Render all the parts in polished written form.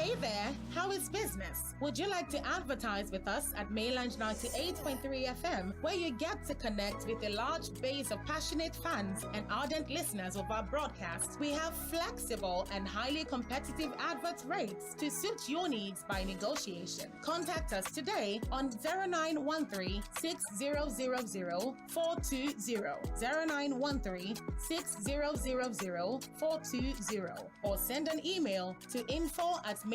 Hey there, how is business? Would you like to advertise with us at Mainland 98.3 FM, where you get to connect with a large base of passionate fans and ardent listeners of our broadcast? We have flexible and highly competitive advert rates to suit your needs by negotiation. Contact us today on 0913 6000 420, 0913 6000 420, or send an email to info@mainlandfm.com.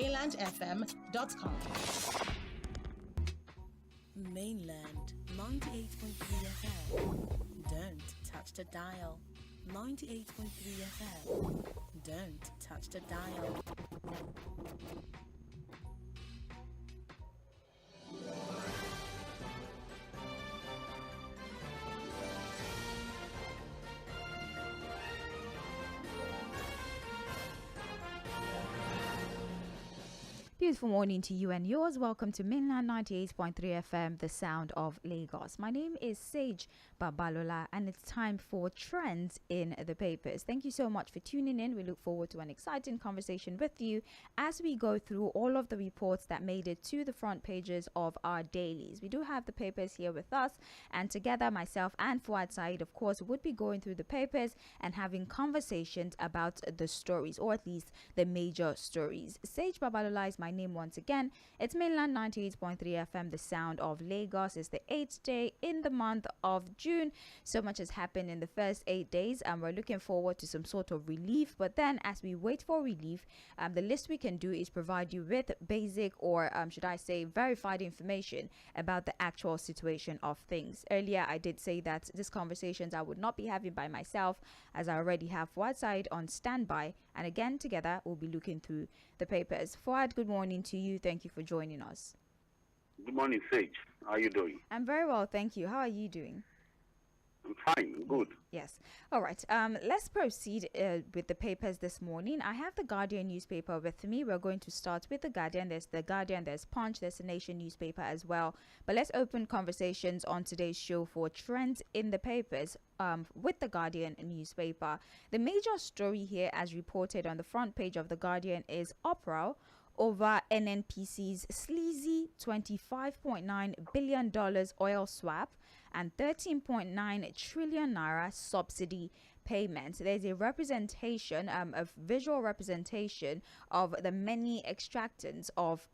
Mainland 98.3 FM. Don't touch the dial. 98.3 FM. Don't touch the dial. Beautiful morning to you and yours. Welcome to Mainland 98.3 FM, the sound of Lagos. My name is Sage Babalola, and it's time for Trends in the Papers. Thank you so much for tuning in. We look forward to an exciting conversation with you as we go through all of the reports that made it to the front pages of our dailies. We do have the papers here with us, and together, myself and Fuhad Saheed, of course, would be going through the papers and having conversations about the stories, or at least the major stories. Sage Babalola is my name once again. It's Mainland 98.3 FM, the sound of Lagos. It's the 8th day in the month of June. So much has happened in the first 8 days, and we're looking forward to some sort of relief. But then, as we wait for relief, the least we can do is provide you with basic, or should I say, verified information about the actual situation of things. Earlier, I did say that these conversations I would not be having by myself, as I already have Fuad Saheed on standby. And again, together, we'll be looking through the papers. Fuad, good morning to you. Thank you for joining us. Good morning, Sage. How are you doing? I'm very well, thank you. How are you doing? I'm fine. I'm good. Yes. All right. Let's proceed with the papers this morning. I have the Guardian newspaper with me. We're going to start with the Guardian. There's the Guardian, there's Punch, there's the Nation newspaper as well. But let's open conversations on today's show for Trends in the Papers with the Guardian newspaper. The major story here, as reported on the front page of the Guardian, is uproar over NNPC's sleazy $25.9 billion oil swap and 13.9 trillion naira subsidy payment. There's a representation, a visual representation of the many extractions of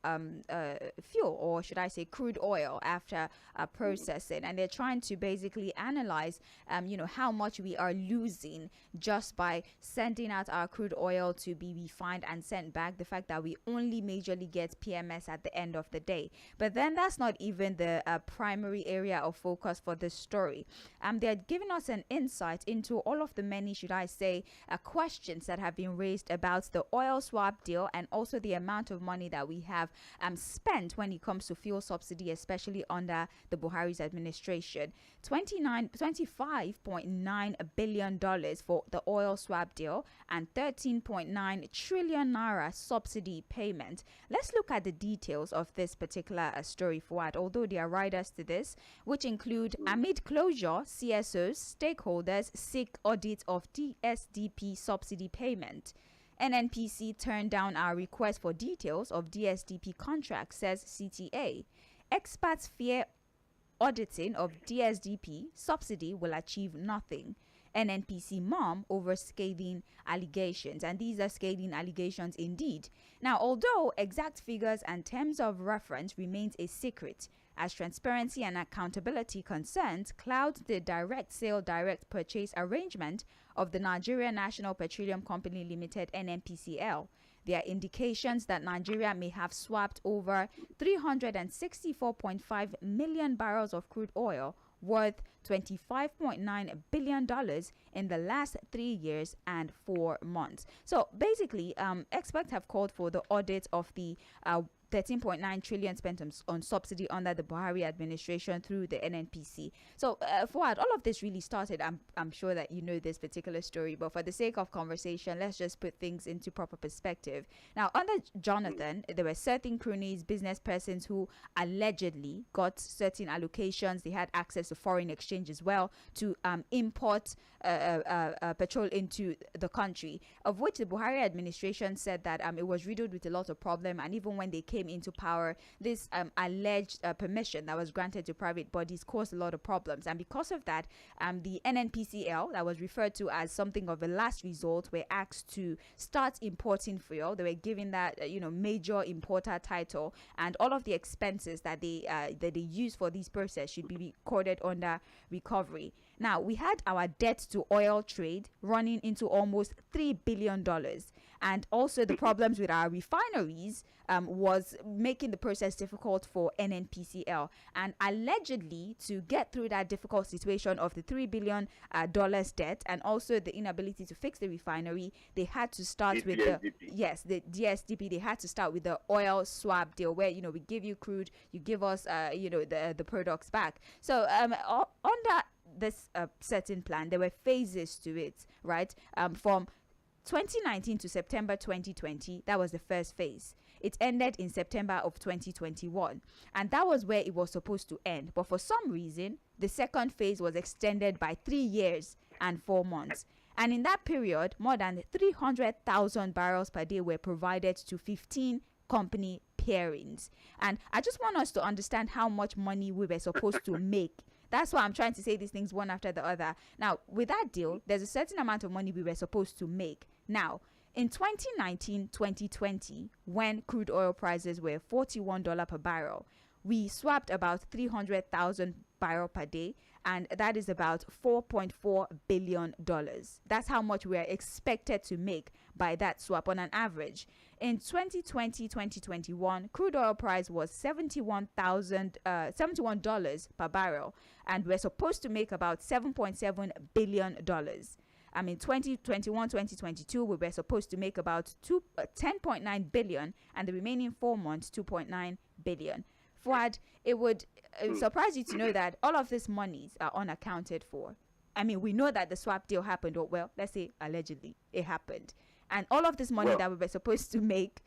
fuel, or should I say crude oil, after processing, and they're trying to basically analyze how much we are losing just by sending out our crude oil to be refined and sent back. The fact that we only majorly get PMS at the end of the day. But then that's not even the primary area of focus for this story. They're giving us an insight into all of the many, should I say, questions that have been raised about the oil swap deal, and also the amount of money that we have spent when it comes to fuel subsidy, especially under the Buhari's administration. $25.9 billion for the oil swap deal and 13.9 trillion naira subsidy payment. Let's look at the details of this particular story, Fuad, although there are riders to this, which include amid closure, CSOs, stakeholders seek audit of DSDP subsidy payment. NNPC turned down our request for details of DSDP contract, says CTA. Experts fear auditing of DSDP subsidy will achieve nothing. NNPC mom over scathing allegations, and these are scathing allegations indeed. Now, although exact figures and terms of reference remains a secret, as transparency and accountability concerns cloud the direct sale, direct purchase arrangement of the Nigeria National Petroleum Company Limited (NNPCL), there are indications that Nigeria may have swapped over 364.5 million barrels of crude oil worth $25.9 billion in the last 3 years and 4 months. So basically, experts have called for the audit of the 13.9 trillion spent on subsidy under the Buhari administration through the NNPC. So, Fuad, all of this really started, I'm sure that you know this particular story, but for the sake of conversation, let's just put things into proper perspective. Now, under Jonathan, there were certain cronies, business persons who allegedly got certain allocations. They had access to foreign exchange exchange as well to import petrol into the country, of which the Buhari administration said that it was riddled with a lot of problem. And even when they came into power, this alleged permission that was granted to private bodies caused a lot of problems. And because of that, the NNPCL, that was referred to as something of a last resort, were asked to start importing fuel. They were given that major importer title, and all of the expenses that they use for this process should be recorded under recovery. Now, we had our debt to oil trade running into almost $3 billion. And also the problems with our refineries was making the process difficult for NNPCL. And allegedly, to get through that difficult situation of the $3 billion debt and also the inability to fix the refinery, they had to start with the DSDP. They had to start with the oil swap deal where, we give you crude, you give us, the products back. So under this certain plan, there were phases to it, right? From 2019 to September 2020, that was the first phase. It ended in September of 2021, and that was where it was supposed to end. But for some reason, the second phase was extended by 3 years and 4 months. And in that period, more than 300,000 barrels per day were provided to 15 company pairings. And I just want us to understand how much money we were supposed to make. That's why I'm trying to say these things one after the other. Now, with that deal, there's a certain amount of money we were supposed to make. Now, in 2019-2020, when crude oil prices were $41 per barrel, we swapped about 300,000 barrels per day, and that is about $4.4 billion. That's how much we are expected to make by that swap on an average. In 2020-2021, crude oil price was $71 per barrel, and we're supposed to make about $7.7 billion. I mean, 2021-2022, we were supposed to make about 10.9 billion, and the remaining 4 months, 2.9 billion. Fuhad, it would surprise you to know that all of these monies are unaccounted for. I mean, we know that the swap deal happened, or well, let's say allegedly it happened. And all of this money that we were supposed to make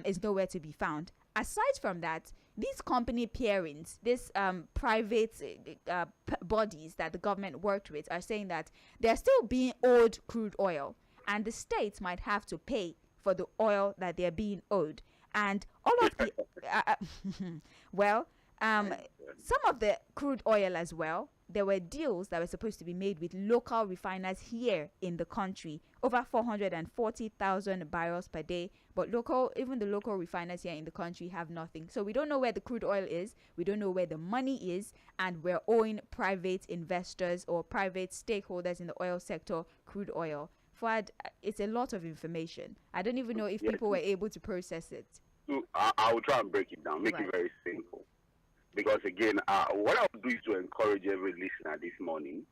is nowhere to be found. Aside from that, these company pairings, these private bodies that the government worked with are saying that they're still being owed crude oil, and the states might have to pay for the oil that they're being owed. And all of the some of the crude oil as well, there were deals that were supposed to be made with local refiners here in the country, over 440,000 barrels per day. But even the local refiners here in the country have nothing. So we don't know where the crude oil is. We don't know where the money is. And we're owing private investors or private stakeholders in the oil sector crude oil. Fuhad, it's a lot of information. I don't even know if people were able to process it. So I will try and break it down, make it very simple. Because again, what I would do is to encourage every listener this morning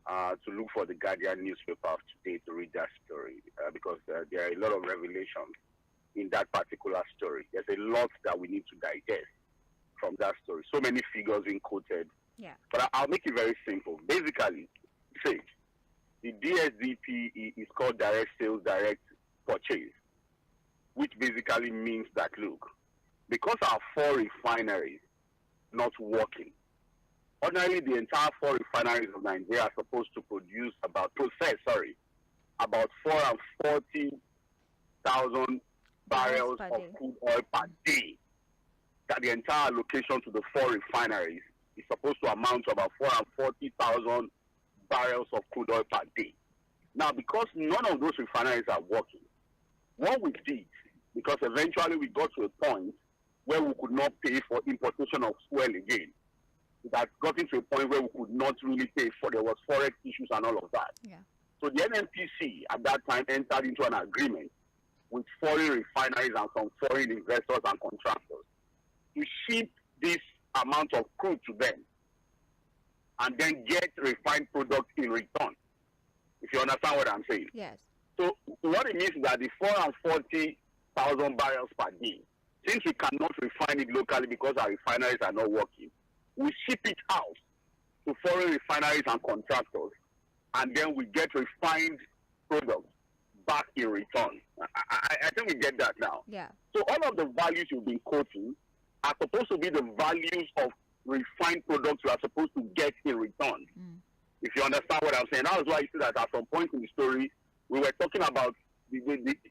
to look for the Guardian newspaper of today to read that story. Because there are a lot of revelations in that particular story. There's a lot that we need to digest from that story. So many figures being quoted. Yeah. But I'll make it very simple. Basically, say, the DSDP is called Direct Sales, Direct Purchase, which basically means that, look, because our 4 refineries not working, ordinarily the entire 4 refineries of Nigeria are supposed to process about 440,000 barrels of crude oil per day. That the entire allocation to the 4 refineries is supposed to amount to about 440,000 barrels of crude oil per day. Now, because none of those refineries are working, what we did, because eventually we got to a point where we could not pay for importation of fuel again. It had gotten to a point where we could not really pay for, there was forex issues and all of that. Yeah. So the NNPC at that time entered into an agreement with foreign refineries and some foreign investors and contractors to ship this amount of crude to them and then get refined products in return. If you understand what I'm saying. Yes. So what it means is that the 440,000 barrels per day, since we cannot refine it locally because our refineries are not working, we ship it out to foreign refineries and contractors, and then we get refined products back in return. I think we get that now. Yeah. So all of the values you've been quoting are supposed to be the values of refined products you are supposed to get in return. If you understand what I'm saying. That was why you see that at some point in the story, we were talking about the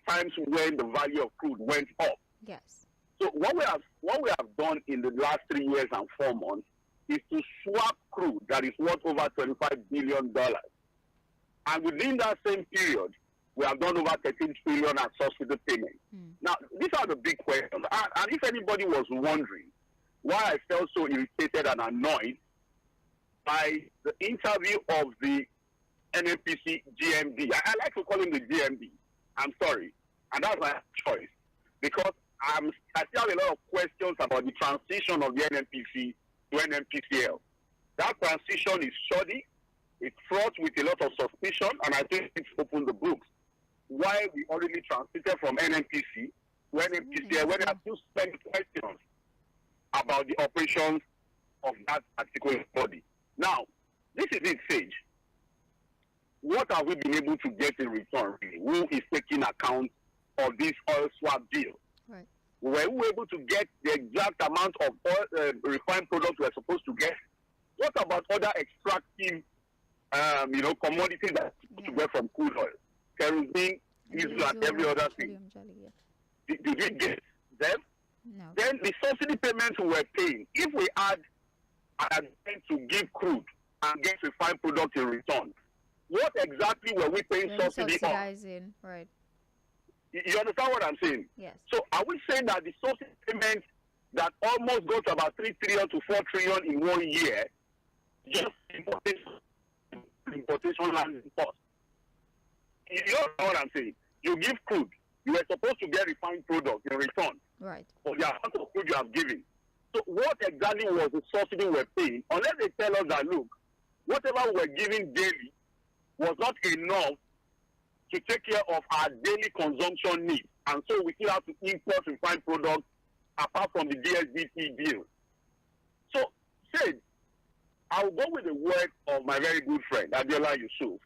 times when the value of crude went up. Yes. So what we have done in the last 3 years and 4 months is to swap crude that is worth over $25 billion. And within that same period, we have done over 13 trillion as subsidy payments. Now, these are the big questions. And if anybody was wondering why I felt so irritated and annoyed by the interview of the NNPC GMD, I like to call him the GMD. I'm sorry. And that's my choice. Because I still have a lot of questions about the transition of the NNPC to NNPCL. That transition is shoddy. It's fraught with a lot of suspicion, and I think it's opened the books. Why we already transited from NNPC to NNPCL when there are still many questions about the operations of that particular body. Now, this is it, Sage. What have we been able to get in return? Really? Who is taking account of this oil swap deal? Right. Were we able to get the exact amount of oil, refined products we're supposed to get? What about other extractive, commodities that to get from crude oil? Kerosene, diesel, and every other thing. Did we get them? No. Then the subsidy payments we were paying, if we had an attempt to give crude and get refined products in return, what exactly were we paying subsidy on? Right. You understand what I'm saying? Yes. So are we saying that the subsidy payments that almost go to about 3 trillion to 4 trillion in 1 year, just importation land cost? You know what I'm saying? You give crude, you were supposed to get refined products in return Right. for the amount of crude you have given. So what exactly was the subsidy we're paying? Unless they tell us that, look, whatever we're giving daily was not enough to take care of our daily consumption needs. And so we still have to import refined products apart from the DSDT deal. So, Sid, I'll go with the word of my very good friend, Babalola Yusuf,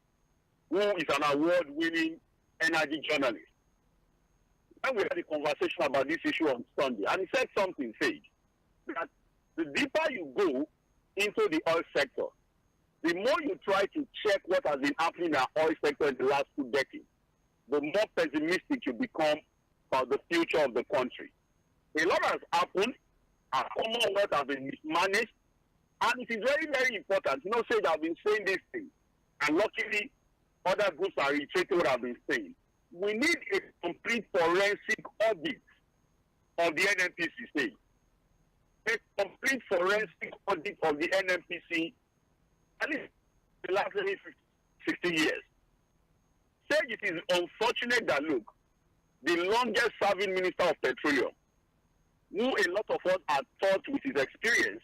who is an award-winning energy journalist. When we had a conversation about this issue on Sunday, and he said something, Sage, that the deeper you go into the oil sector, the more you try to check what has been happening in our oil sector in the last 2 decades, the more pessimistic you become about the future of the country. A lot has happened, our Commonwealth has been mismanaged, and it is very, very important. You know, Sage, I've been saying this thing, and luckily, other groups are reiterating what I've been saying. We need a complete forensic audit of the NNPC, Sage. A complete forensic audit of the NNPC, at least the last 60 years. Say it is unfortunate that, look, the longest serving Minister of Petroleum, who a lot of us had thought with his experience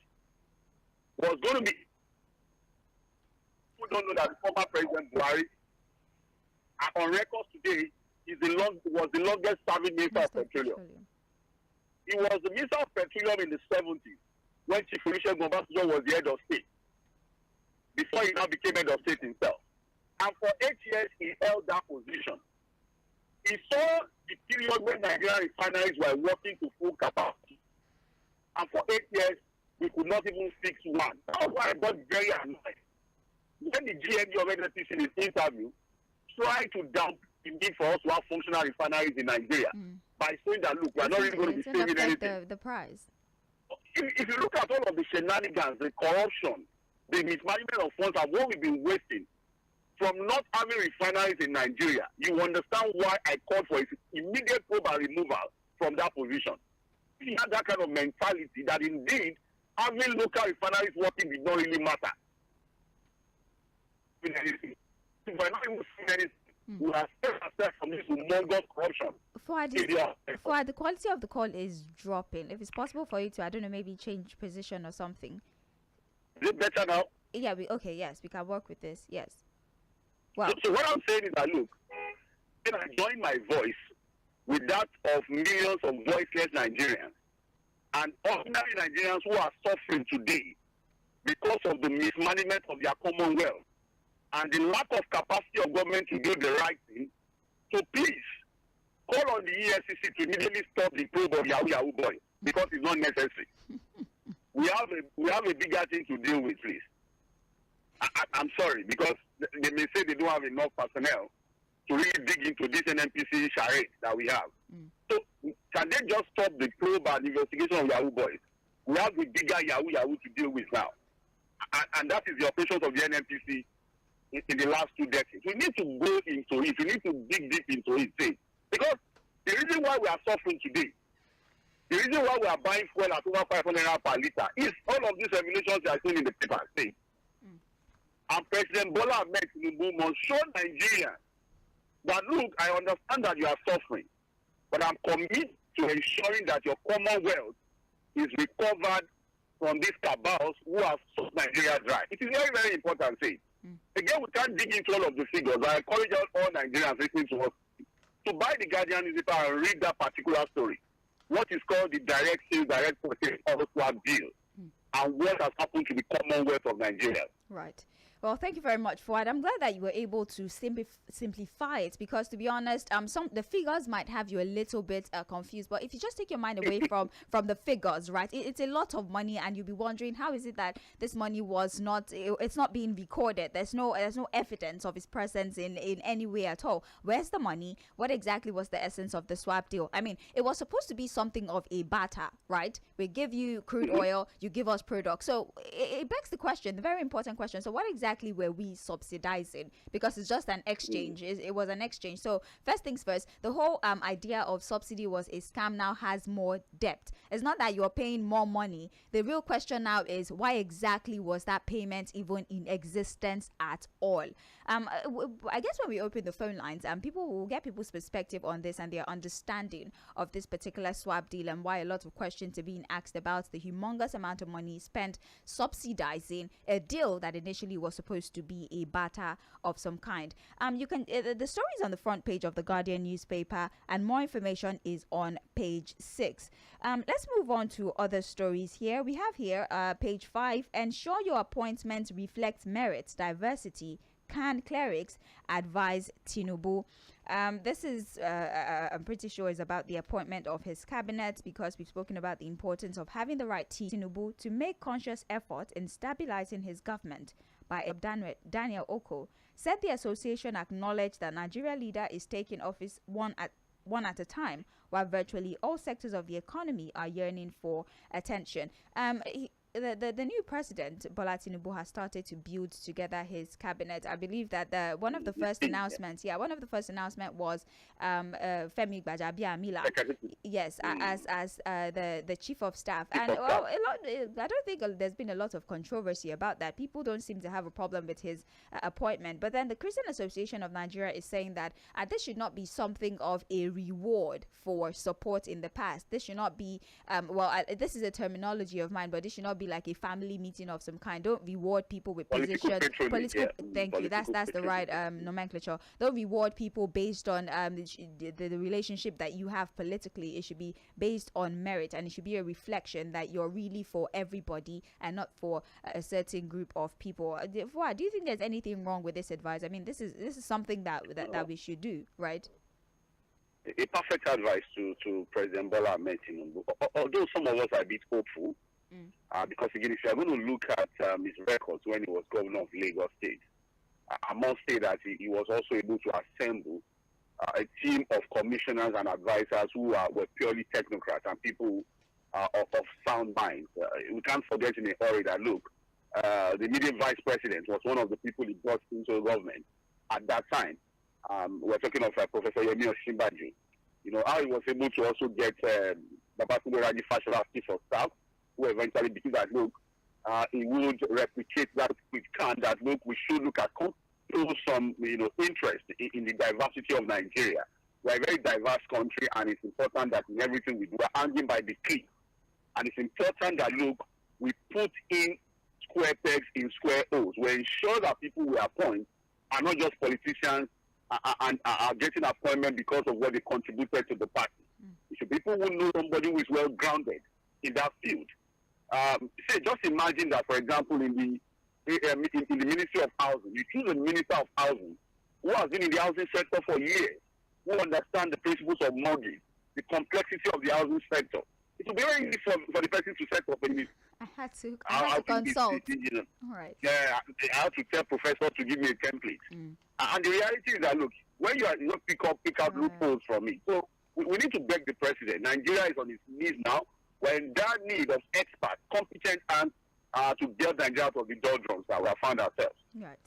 was going to be, we don't know that the former President Buhari, on record today, was the longest serving Minister of Petroleum. He was the Minister of Petroleum in the 70s when Chief Olusegun Obasanjo was the head of state, before he now became head of state himself. And for 8 years, he held that position. He saw the period when Nigerian refineries were working to full capacity. And for 8 years, we could not even fix one. That's why I got very annoyed. When the GMD of NNPC in his interview tried to down the need for us to have functional refineries in Nigeria by saying that, look, we're not really going to be saving anything. The price. If you look at all of the shenanigans, the corruption, the mismanagement of funds, and what we've been wasting from not having refineries in Nigeria, you understand why I called for its immediate probe and removal from that position. He had that kind of mentality that indeed having local refineries working did not really matter. If we're not even seeing anything, we are still ourselves from this humongous corruption. Fuhad, the quality of the call is dropping. If it's possible for you to, I don't know, maybe change position or something. Is it better now? Yeah, yes, we can work with this, yes. Wow. So what I'm saying is that, look, when I join my voice with that of millions of voiceless Nigerians and ordinary Nigerians who are suffering today because of the mismanagement of their Commonwealth and the lack of capacity of government to do the right thing, so please call on the EFCC to immediately stop the probe of Yahoo Boy because it's not necessary. we have a bigger thing to deal with, please. I'm sorry, because they may say they don't have enough personnel to really dig into this NNPC charade that we have. So can they just stop the probe and investigation of Yahoo boys? We have the bigger Yahoo to deal with now. And that is the operations of the NNPC in the last 2 decades. We need to go into it. We need to dig deep into it, say. Because the reason why we are suffering today, the reason why we are buying fuel at over 500 naira per litre is all of these revelations you are seeing in the paper, say. And President Bola Ahmed Tinubu must show Nigerians that, look, I understand that you are suffering, but I'm committed to ensuring that your commonwealth is recovered from these cabals who have sucked Nigeria dry. It is very, very important, say. Again, we can't dig into all of the figures. I encourage all Nigerians listening to us to buy the Guardian newspaper and read that particular story. What is called the direct sales, direct purchase of the swap deal, and what has happened to the Commonwealth of Nigeria. Right. Well, thank you very much, Fuhad. I'm glad that you were able to simplify it, because, to be honest, the figures might have you a little bit confused. But if you just take your mind away from the figures, right, it's a lot of money, and you'll be wondering, how is it that this money was it's not being recorded? There's no evidence of its presence in any way at all. Where's the money? What exactly was the essence of the swap deal? I mean, it was supposed to be something of a barter, right? We give you crude oil, you give us products. So it begs the question, the very important question. So what exactly were we subsidizing? Because it's just an exchange. It was an exchange. So first things first, the whole idea of subsidy was a scam now has more depth. It's not that you're paying more money. The real question now is, why exactly was that payment even in existence at all? I guess when we open the phone lines, people will get people's perspective on this and their understanding of this particular swap deal, and why a lot of questions are being asked about the humongous amount of money spent subsidizing a deal that initially was supposed to be a barter of some kind. You can the story is on the front page of the Guardian newspaper, and more information is on page 6. Let's move on to other stories here. We have here page 5. Ensure your appointment reflects merits, diversity. Can clerics advise Tinubu? This is, I'm pretty sure, is about the appointment of his cabinet, because we've spoken about the importance of having the right team Tinubu to make conscious effort in stabilizing his government. By Daniel Oko, said the association acknowledged that Nigeria leader is taking office one at a time, while virtually all sectors of the economy are yearning for attention. The new president, Bola Tinubu, has started to build together his cabinet. I believe that one of the first announcements was Femi Gbajabiamila, yes, as the chief of staff. And I don't think there's been a lot of controversy about that. People don't seem to have a problem with his appointment. But then the Christian Association of Nigeria is saying that this should not be something of a reward for support in the past. This should not be, this is a terminology of mine, but this should not be like a family meeting of some kind. Don't reward people with positions. Thank you. That's the right nomenclature. Don't reward people based on the relationship that you have politically. It should be based on merit, and it should be a reflection that you're really for everybody and not for a certain group of people. Fuhad, do you think there's anything wrong with this advice? I mean, this is something that we should do, right? A perfect advice to President Bola Ahmed Tinubu. Although some of us are a bit hopeful, because again, if you are going to look at his records when he was governor of Lagos State, I must say that he was also able to assemble a team of commissioners and advisors who were purely technocrats and people of sound minds. We can't forget in a hurry that, look, the immediate vice president was one of the people he brought into the government at that time. We're talking of Professor Yemi Osinbajo. You know, how he was able to also get Babatunde Raji Fashola as chief of staff, who eventually became that, look, he would replicate that with can that, look, we should look at some, interest in the diversity of Nigeria. We're a very diverse country, and it's important that in everything we do, we're hanging by the tree. And it's important that, look, we put in square pegs in square holes. We ensure that people we appoint are not just politicians and are getting appointment because of what they contributed to the party. It should be people who know somebody who is well grounded in that field. Just imagine that, for example, in the Ministry of Housing, you choose a Minister of Housing who has been in the housing sector for years, who understands the principles of mortgage, the complexity of the housing sector. it will be very easy for the person to set up a meeting. I had to consult. All right. Yeah, I have to tell professor to give me a template. And the reality is that, look, when you are not pick out loopholes from it. So we need to beg the president. Nigeria is on its knees now. We're in that need of experts, competent hands to get Nigeria out of the doldrums that we have found ourselves. Right.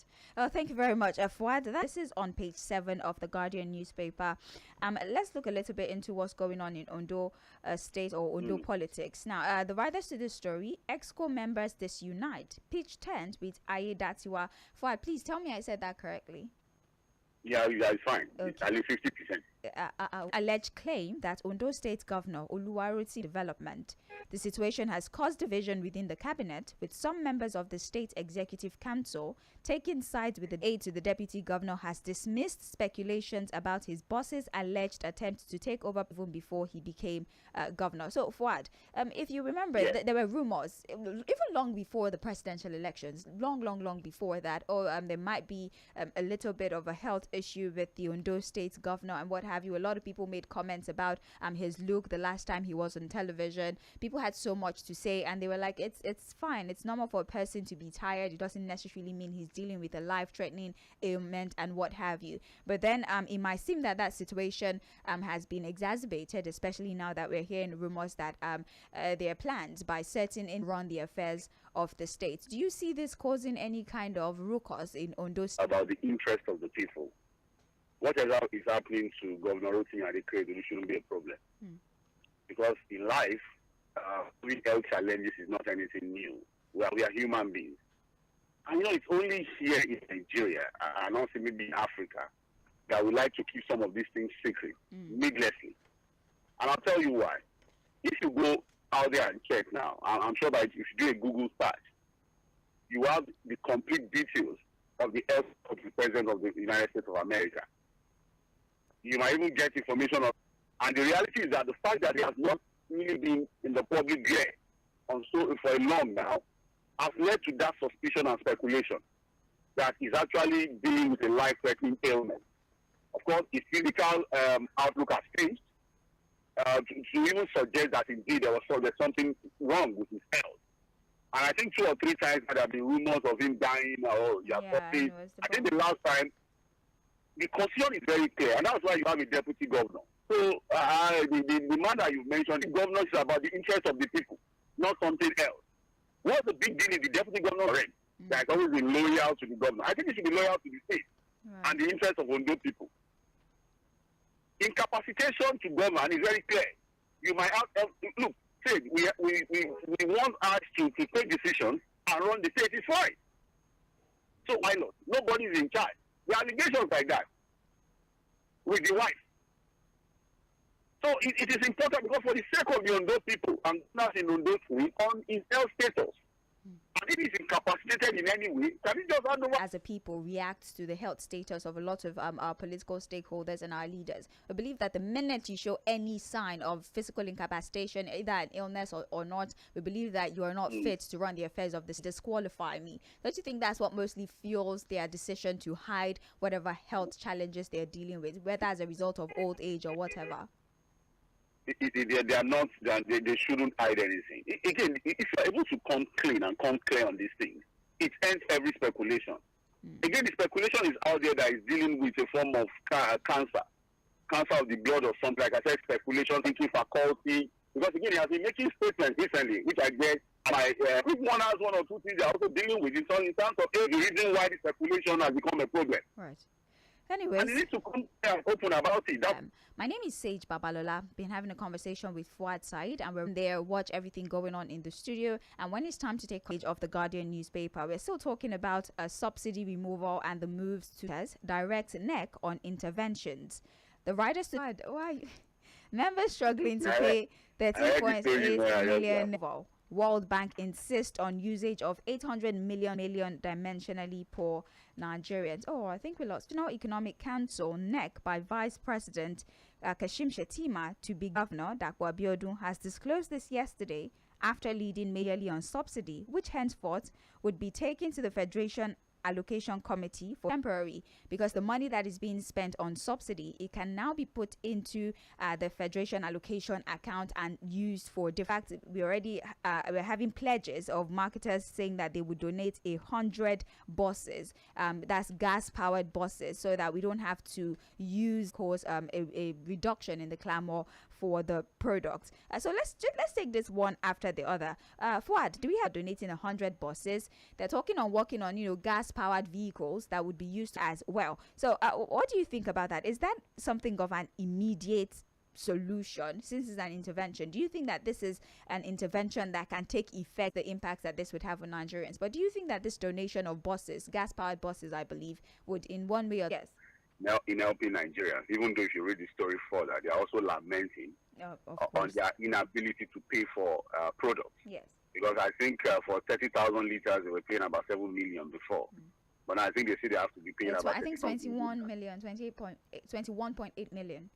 Thank you very much, Fuhad. This is on page 7 of the Guardian newspaper. Let's look a little bit into what's going on in Ondo State or Ondo politics. Now, the writers to this story, EXCO members disunite, pitch tent with Aye Datiwa. Fuhad, please tell me I said that correctly. Yeah, it's fine. Okay. It's at least 50%. Alleged claim that Ondo State Governor Oluwaroti development. The situation has caused division within the cabinet, with some members of the State Executive Council taking sides with the aide to the Deputy Governor has dismissed speculations about his boss's alleged attempt to take over even before he became governor. So, Fuad, if you remember, there were rumors, even long before the presidential elections, long before that, there might be a little bit of a health issue with the Ondo State Governor and what have you. A lot of people made comments about his look the last time he was on television. People had so much to say, and they were like, it's fine. It's normal for a person to be tired. It doesn't necessarily mean he's dealing with a life-threatening ailment and what have you. But then it might seem that situation has been exacerbated, especially now that we're hearing rumors that there are plans by certain in run the affairs of the state. Do you see this causing any kind of ruckus in Ondo State? About the interest of the people. Whatever is happening to Governor Rotimi Adekoya shouldn't be a problem. Because in life, having health challenges is not anything new. We are human beings. And it's only here in Nigeria, and also maybe in Africa, that we like to keep some of these things secret, needlessly. And I'll tell you why. If you go out there and check now, I'm sure that if you do a Google search, you have the complete details of the health of the President of the United States of America. You might even get information on, and the reality is that the fact that he has not really been in the public glare for a long now has led to that suspicion and speculation that he's actually dealing with a life-threatening ailment. Of course, his physical outlook has changed to even suggest that indeed there's something wrong with his health. And I think 2 or 3 times there have been rumors of him dying or something. I think the last time, the concern is very clear, and that's why you have a deputy governor. So the man that you mentioned, the governor is about the interest of the people, not something else. What's the big deal in the deputy governor rank? That has always been loyal to the governor. I think he should be loyal to the state and the interest of Ondo people. Incapacitation to govern is very clear. You might have look. Say we want us to take decisions and run the state. It's fine. So why not? Nobody is in charge. The allegations like that with the wife. So it is important because for the sake of the Ondo people and not in Ondo State on his health status. And if he's incapacitated in any way, can he just hand over? As a people react to the health status of a lot of our political stakeholders and our leaders. I believe that the minute you show any sign of physical incapacitation, either an illness or not, we believe that you are not fit to run the affairs of this. Disqualify me. Don't you think that's what mostly fuels their decision to hide whatever health challenges they're dealing with, whether as a result of old age or whatever? They are not. They shouldn't hide anything. Again, if you're able to come clean and come clear on these things, it ends every speculation. Again, the speculation is out there that is dealing with a form of cancer of the blood or something. Like I said, speculation, thinking faculty. Because again, he has been making statements recently, which I guess if one has 1 or 2 things they're also dealing with in terms of the reason why the speculation has become a problem. Right. Anyways, and you need to come open about it. My name is Sage Babalola. Been having a conversation with Fuhad Saheed, and we're there, watch everything going on in the studio. And when it's time to take page of the Guardian newspaper, we're still talking about a subsidy removal and the moves to direct neck on interventions. The writers said, why members struggling to pay 13.8 million. World Bank insists on usage of 800 million dimensionally poor Nigerians. I think we lost. National Economic Council NEC by Vice President Kashim Shettima to be Governor Dapo Abiodun has disclosed this yesterday after leading majorly on subsidy, which henceforth would be taken to the Federation Allocation Committee for temporary, because the money that is being spent on subsidy, it can now be put into the Federation Allocation Account and used for. De facto, we already we're having pledges of marketers saying that they would donate 100 buses, that's gas-powered buses, so that we don't have to use a reduction in the clamor for the product. So let's take this one after the other. Fuhad, do we have donating 100 buses? They're talking on working on gas-powered vehicles that would be used as well. So what do you think about that? Is that something of an immediate solution since it's an intervention? Do you think that this is an intervention that can take effect, the impacts that this would have on Nigerians? But do you think that this donation of buses, gas-powered buses, I believe, would in one way or yes? Now, in helping Nigerians, even though if you read the story further, they are also lamenting on their inability to pay for products. Yes. Because I think for 30,000 liters, they were paying about 7 million before. But I think they say they have to be paying about 21 million, 21.8 million.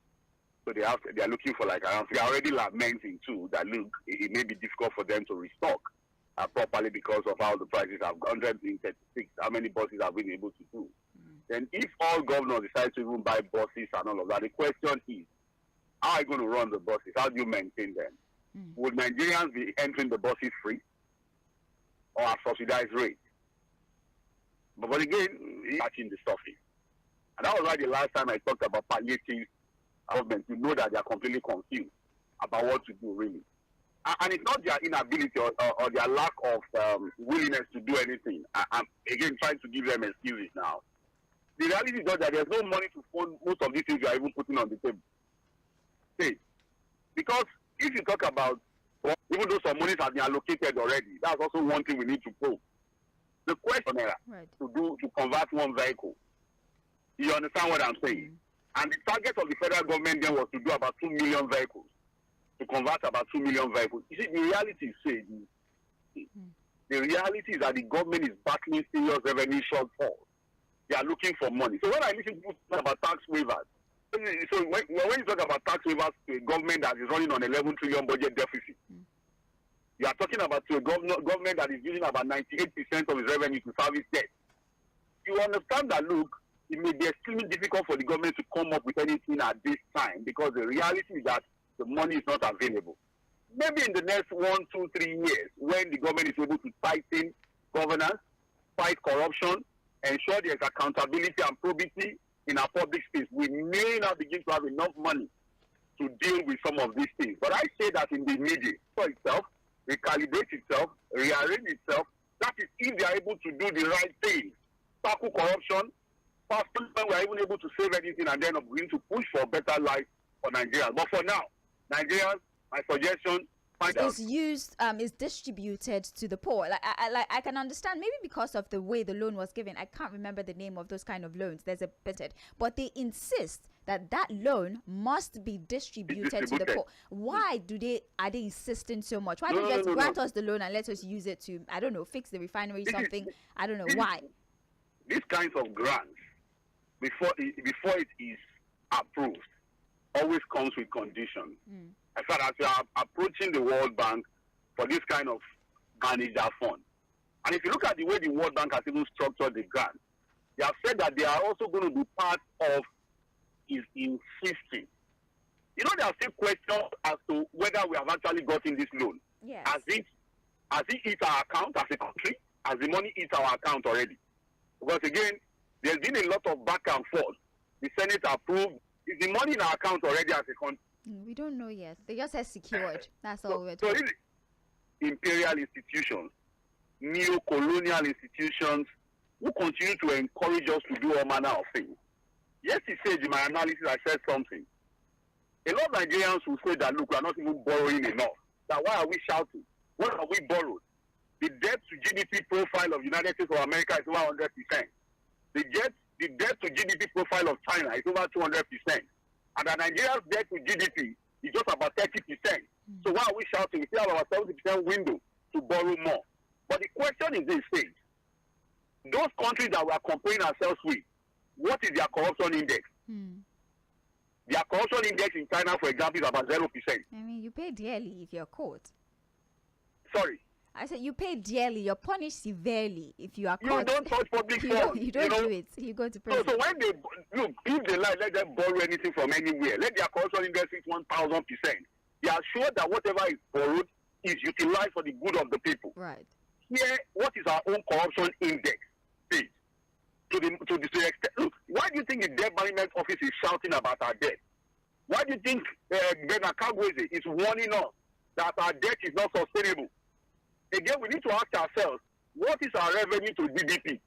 So they are looking for like around. They are already lamenting too that look, it may be difficult for them to restock properly because of how the prices have gone. 136. How many buses have been able to do? Then if all governors decide to even buy buses and all of that, the question is, how are you going to run the buses? How do you maintain them? Would Nigerians be entering the buses free or at subsidized rate? But again, touching the surface. And that was why the last time I talked about palliative government, you know that they are completely confused about what to do really. And it's not their inability or their lack of willingness to do anything. I'm again trying to give them excuses now. The reality is that there's no money to fund most of these things you are even putting on the table. See, because if you talk about, even though some monies have been allocated already, that's also one thing we need to probe. The question to convert one vehicle. You understand what I'm saying? And the target of the federal government then was to do about 2 million vehicles, to convert about 2 million vehicles. You see, the reality is that the government is battling serious revenue shortfalls. They are looking for money. So when I listen to people talk about tax waivers, so when you talk about tax waivers to a government that is running on 11 trillion budget deficit, you are talking about to a government that is using about 98% of its revenue to service debt. You understand that, look, it may be extremely difficult for the government to come up with anything at this time because the reality is that the money is not available. Maybe in the next 1, 2, 3 years, when the government is able to tighten governance, fight corruption, ensure there's accountability and probity in our public space, we may not begin to have enough money to deal with some of these things. But I say that in the immediate for itself, recalibrate itself, rearrange itself, that is if they are able to do the right thing, tackle corruption, when we are even able to save anything and then begin to push for a better life for Nigerians. But for now, Nigerians, my suggestion, is distributed to the poor. I can understand maybe because of the way the loan was given. I can't remember the name of those kind of loans. There's a bit, but they insist that loan must be distributed to the poor. Why are they insisting so much? Why don't they just grant us the loan and let us use it to, I don't know, fix the refinery, something? I don't know why. These kinds of grants, before it is approved, always comes with conditions. In fact, as we are approaching the World Bank for this kind of manage that fund, and if you look at the way the World Bank has even structured the grant, they have said that they are also going to be part of is insisting. You know, there are still questions as to whether we have actually gotten this loan. Yes. Has it hit our account as a country? Has the money hit our account already? Because again, there's been a lot of back and forth. The Senate approved. Is the money in our account already as a country? We don't know yet. They just said secured. That's all we're talking. So imperial institutions, neo-colonial institutions who continue to encourage us to do all manner of things. Yesterday, in my analysis, I said something. A lot of Nigerians will say that, look, we are not even borrowing enough. That why are we shouting? What have we borrowed? The debt to GDP profile of the United States of America is over 100%. The debt to GDP profile of China is over 200%. And the Nigeria's debt to GDP is just about 30%. So why are we shouting? We still have our 70% window to borrow more. But the question is this stage. Those countries that we are comparing ourselves with, what is their corruption index? Their corruption index in China, for example, is about 0%. I mean, you pay dearly if you're caught. Sorry. I said you pay dearly. You're punished severely if you are You caught. don't touch public you funds. you don't do it. You go to prison. So when they look, if they lie, let them borrow anything from anywhere. Let their corruption index is 1,000%. They are sure that whatever is borrowed is utilized for the good of the people. Right. Here, what is our own corruption index? Please. To the extent, look, why do you think the debt management office is shouting about our debt? Why do you think Bernard Kagweze is warning us that our debt is not sustainable? Again, we need to ask ourselves, what is our revenue to GDP?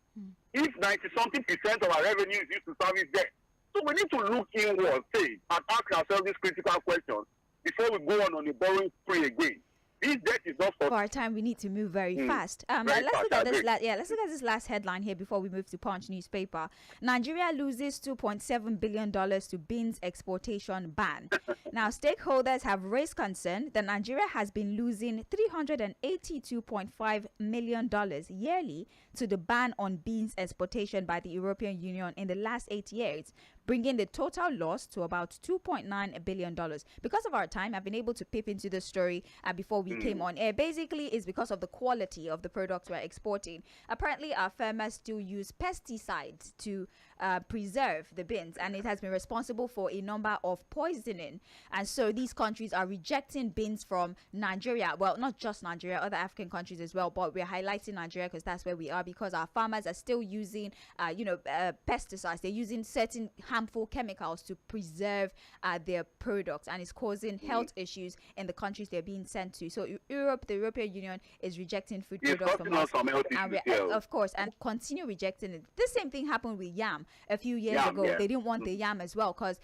If 90-something% of our revenue is used to service debt. So we need to look inward, and ask ourselves these critical questions before we go on a borrowing spree again. This debt is not For our time, we need to move very fast. Let's look at this. Let's look at this last headline here before we move to Punch newspaper. Nigeria loses $2.7 billion to beans exportation ban. Now, stakeholders have raised concern that Nigeria has been losing $382.5 million yearly to the ban on beans exportation by the European Union in the last 8 years, bringing the total loss to about $2.9 billion. Because of our time, I've been able to peep into the story before we came on air. Basically, it's because of the quality of the products we're exporting. Apparently, our farmers still use pesticides to preserve the beans, and it has been responsible for a number of poisoning. And so these countries are rejecting beans from Nigeria. Well, not just Nigeria, other African countries as well, but we're highlighting Nigeria because that's where we are, because our farmers are still using, pesticides. They're using certain harmful chemicals to preserve their products, and it's causing health issues in the countries they're being sent to. So Europe, the European Union, is rejecting food products from us, and of course, and continue rejecting it. The same thing happened with yam a few years ago. They didn't want the yam as well because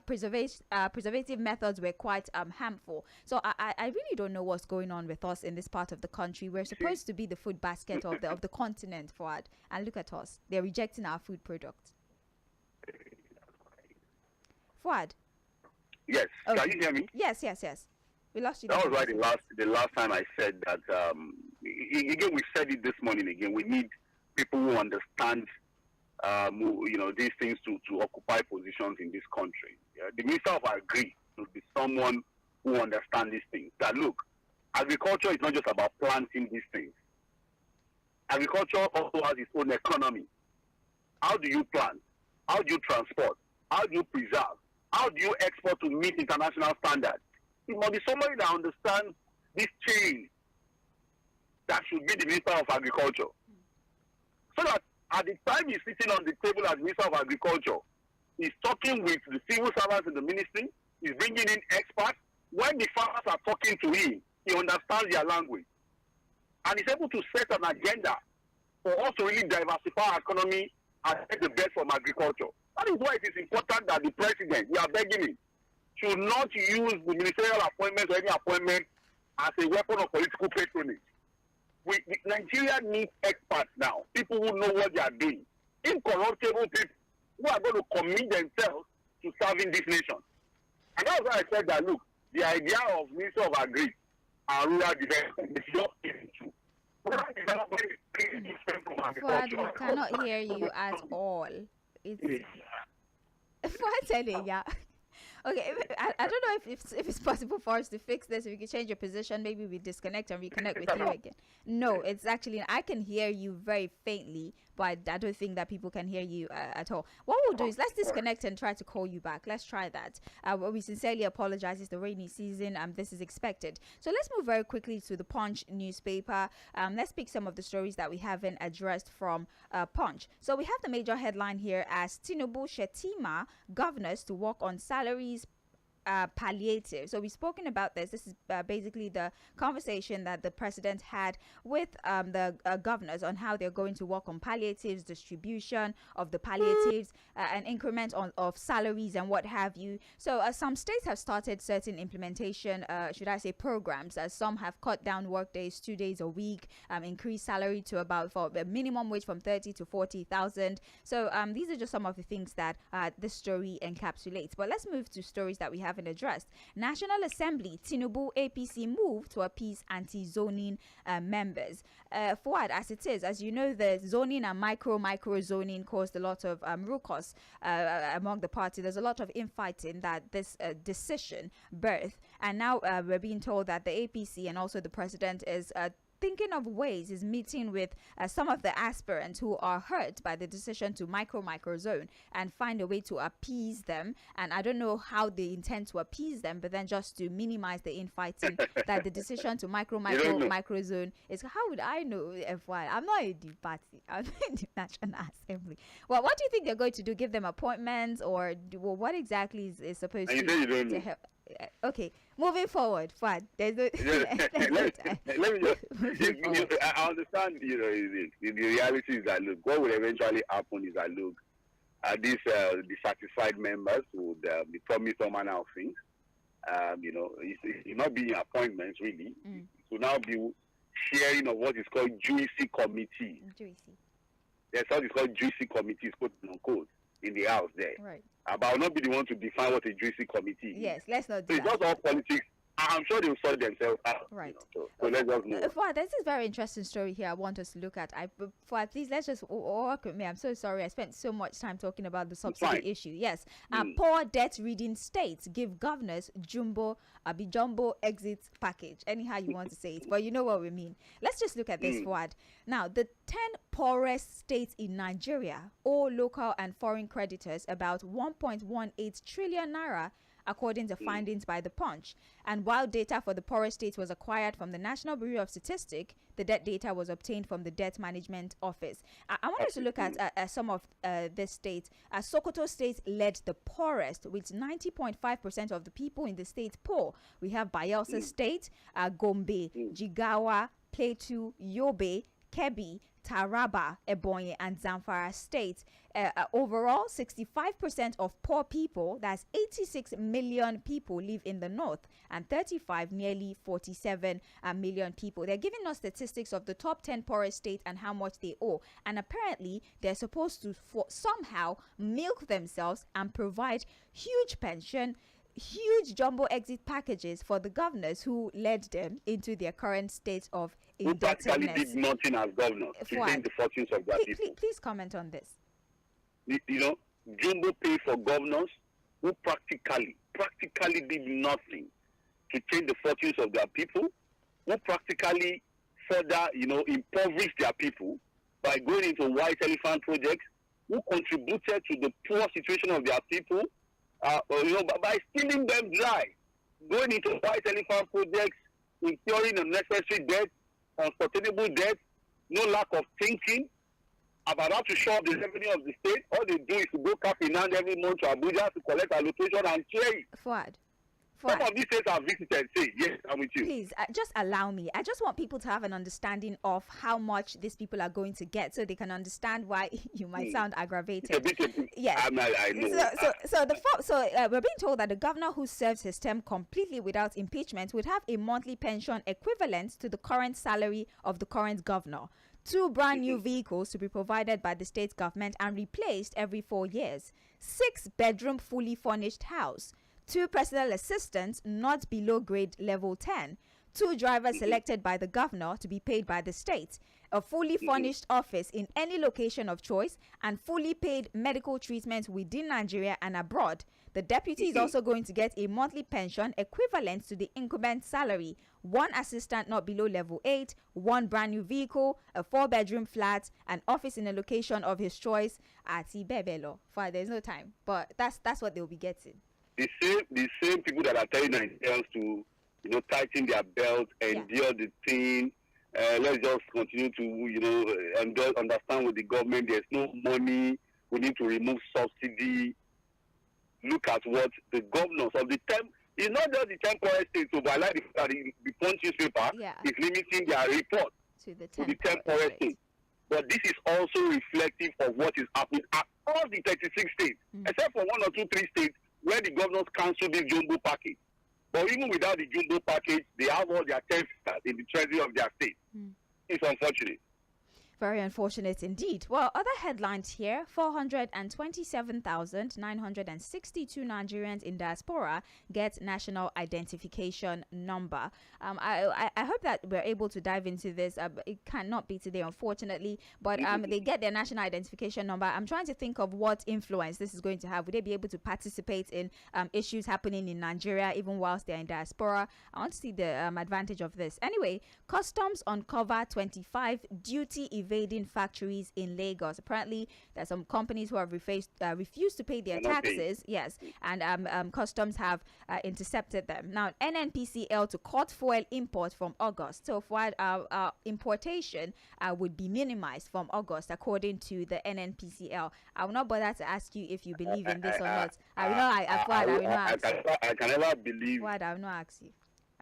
preservative methods were quite harmful. So I really don't know what's going on with us in this part of the country. We're supposed to be the food basket of the continent, Fuhad, and look at us. They're rejecting our food products. Fuhad. Yes. Okay. Can you hear me? Yes. We lost you. That was why the last time I said that. Again, we said it this morning. Again, we need people who understand, these things to occupy positions in this country. The Minister of Agri should be someone who understands these things. That look, agriculture is not just about planting these things. Agriculture also has its own economy. How do you plant? How do you transport? How do you preserve? How do you export to meet international standards? It must be somebody that understands this chain that should be the Minister of Agriculture. So that at the time he's sitting on the table as Minister of Agriculture, he's talking with the civil servants in the ministry, he's bringing in experts. When the farmers are talking to him, he understands their language. And he's able to set an agenda for us to really diversify our economy and get the best from agriculture. That is why it is important that the president, we are begging him, should not use the ministerial appointment or any appointment as a weapon of political patronage. Nigeria needs experts now, people who know what they are doing, incorruptible people who are going to commit themselves to serving this nation. And that's why I said that, look, the idea of Minister of Agri and rural development is not true. Rural development is different from agriculture. Fuhad, we cannot hear you at all. It's Fuhad telling ya. Okay, I don't know if it's possible for us to fix this. If you could change your position, maybe we disconnect and reconnect with you again. No, it's actually, I can hear you very faintly, but I don't think that people can hear you at all. What we'll do is let's disconnect and try to call you back. Let's try that. We sincerely apologize. It's the rainy season. This is expected. So let's move very quickly to the Punch newspaper. Let's pick some of the stories that we haven't addressed from Punch. So we have the major headline here as Tinubu Shetima governors to work on salaries palliative. So we've spoken about this. This is basically the conversation that the president had with the governors on how they're going to work on palliatives, distribution of the palliatives, an increment of salaries and what have you. So some states have started certain implementation, should I say programs, as some have cut down work days 2 days a week, increased salary to about for the minimum wage from 30 to 40,000. So these are just some of the things that this story encapsulates. But let's move to stories that we haven't addressed. National Assembly, Tinubu APC move to appease anti-zoning members. Fuhad, as it is, as you know, the zoning and micro zoning caused a lot of ruckus among the party. There's a lot of infighting that this decision birthed, and now we're being told that the APC and also the president is thinking of ways, is meeting with some of the aspirants who are hurt by the decision to micro-zone and find a way to appease them. And I don't know how they intend to appease them, but then just to minimize the infighting that the decision to micro-zone is. How would I know, FY? I'm not in the party. I'm in the National Assembly. Well, what do you think they're going to do? Give them appointments, or what exactly is supposed to help? Okay, moving forward, Fuhad. There's no. Let me just. I understand. The reality is that, look, what will eventually happen is that, look, these dissatisfied members would be promised all manner of things. It's not being appointments really. It will now be sharing of what is called juicy committees. There's what is called juicy committees, quote unquote, in the house there. Right. But I will not be the one to define what a juicy committee is. Yes, let's not do that. It's not all politics. I'm sure they'll sort themselves out. Right. So let's just move. Fuhad, there's this very interesting story here I want us to look at. Fuhad, please, let's just work with me. I'm so sorry. I spent so much time talking about the subsidy issue. Yes. Poor debt reading states give governors jumbo exit package. Anyhow you want to say it. But you know what we mean. Let's just look at this, Fuhad. Now, the 10 poorest states in Nigeria, all local and foreign creditors, about 1.18 trillion naira, according to findings by the Punch. And while data for the poorest states was acquired from the National Bureau of Statistics, the debt data was obtained from the Debt Management Office. I want us to look at some of this states. Sokoto State led the poorest, with 90.5% of the people in the state poor. We have Bayelsa State, Gombe, Jigawa, Plateau, Yobe, Kebbi, Taraba, Ebonyi, and Zamfara State. Overall, 65% of poor people, that's 86 million people, live in the north, and 35, nearly 47 million people. They're giving us statistics of the top 10 poorest states and how much they owe. And apparently, they're supposed to somehow milk themselves and provide huge pension, huge jumbo exit packages for the governors who led them into their current state of indebtedness. Who practically did nothing as governors to change the fortunes of their people. Please comment on this. Jumbo pay for governors who practically did nothing to change the fortunes of their people, who practically further, impoverished their people by going into white elephant projects, who contributed to the poor situation of their people, by stealing them dry, going into white elephant projects, incurring unnecessary debt, unsustainable debt, no lack of thinking about how to show up the revenue of the state. All they do is to go cap in hand every month to Abuja to collect allocation and share it. Fuhad. Some of these states are visited. Say, yes, I'm with you. Please, just allow me. I just want people to have an understanding of how much these people are going to get, so they can understand why you might sound aggravated. Yes. I know. So we're being told that the governor who serves his term completely without impeachment would have a monthly pension equivalent to the current salary of the current governor. 2 brand new vehicles to be provided by the state government and replaced every 4 years. 6-bedroom fully furnished house. 2 personal assistants not below grade level 10. 2 drivers selected by the governor to be paid by the state. A fully furnished office in any location of choice, and fully paid medical treatment within Nigeria and abroad. The deputy is also going to get a monthly pension equivalent to the incumbent salary. 1 assistant not below level 8, 1 brand new vehicle, a 4-bedroom flat, an office in a location of his choice at Babalola. There's no time, but that's what they'll be getting. The same people that are telling Nigerians to, tighten their belt, endure the thing. Let's just continue to, understand with the government. There's no money. We need to remove subsidy. Look at what the governors of the 10. It's not just the 10 poorest states. So, but like the Punch newspaper is limiting their report to the 10 poorest states. But this is also reflective of what is happening across the 36 states, except for 1 or 2, 3 states where the governors cancelled this jumbo package. But even without the jumbo package, they have all their 10 in the treasury of their state. It's unfortunate. Very unfortunate indeed. Well, other headlines here: 427,962 Nigerians in diaspora get national identification number. I hope that we're able to dive into this. It cannot be today, unfortunately, but they get their national identification number. I'm trying to think of what influence this is going to have. Would they be able to participate in issues happening in Nigeria even whilst they're in diaspora? I want to see the advantage of this. Anyway, customs uncover 25 duty evading factories in Lagos. Apparently, there's some companies who have refused to pay their taxes. Yes, and customs have intercepted them. Now, NNPCL to cut fuel import from August. So, Fuhad, our importation would be minimized from August, according to the NNPCL. I will not bother to ask you if you believe in this or not. I will not ask you. I can never believe. Fuhad, I will not ask you.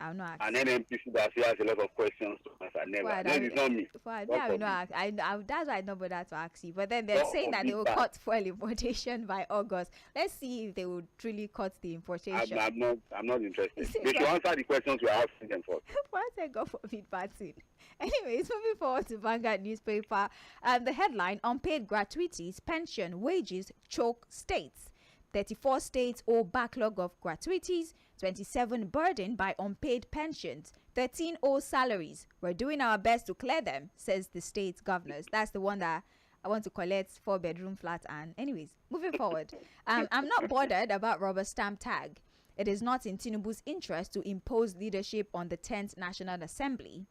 I will not ask. And NNPC that has a lot of questions to answer. Never. Fuhad, No, it's not me. Fuhad, I will not ask. That's why I don't bother to ask you. But then they're saying that they will cut fuel importation by August. Let's see if they will truly cut the importation. I'm not interested. They should answer the questions we're asking them for. Why say God forbid bad soon? Anyways, moving forward to Vanguard Newspaper. The headline: unpaid gratuities, pension, wages choke states. 34 states owe backlog of gratuities, 27 burdened by unpaid pensions, 13 owe salaries. We're doing our best to clear them, says the state governors. That's the one that I want to collect 4-bedroom flat. And anyways, moving forward, I'm not bothered about rubber stamp tag. It is not in Tinubu's interest to impose leadership on the 10th National Assembly.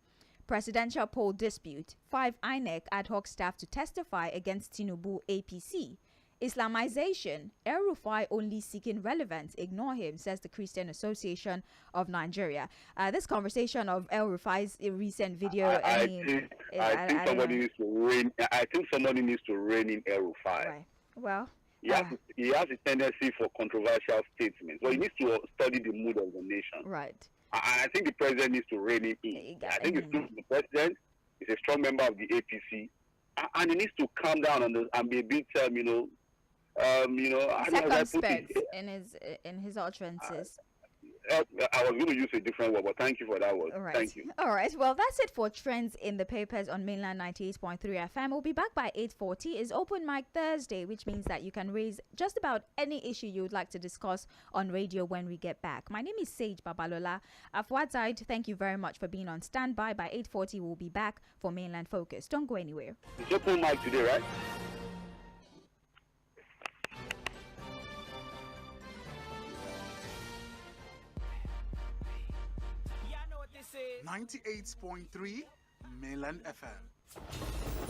Presidential poll dispute: 5 INEC ad hoc staff to testify against Tinubu APC. Islamization: El-Rufai only seeking relevance, ignore him, says the Christian Association of Nigeria. This conversation of El-Rufai's recent video. I think somebody needs to rein in El-Rufai. Right. Well, he has a tendency for controversial statements. So he needs to study the mood of the nation. Right. I think the president needs to rein him in. I think it's true. The president is a strong member of the APC, and he needs to calm down and be a bit, circumspect in his utterances. I was going to use a different word, but thank you for that word. Right. Thank you. All right. Well, that's it for trends in the papers on mainland 98.3 FM. We'll be back by 8:40. It's Open Mic Thursday, which means that you can raise just about any issue you would like to discuss on radio when we get back. My name is Saheed Babalola. Fuhad side, thank you very much for being on standby. By 8:40, we'll be back for Mainland Focus. Don't go anywhere. It's Open Mic today, right? 98.3 Mainland FM.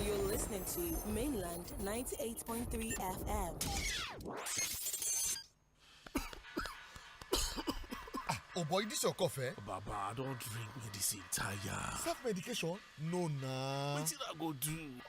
You're listening to Mainland 98.3 FM. Oh boy, this your coffee? Baba, I don't drink medicine, tire. Self-medication? No, nah. What did I go do?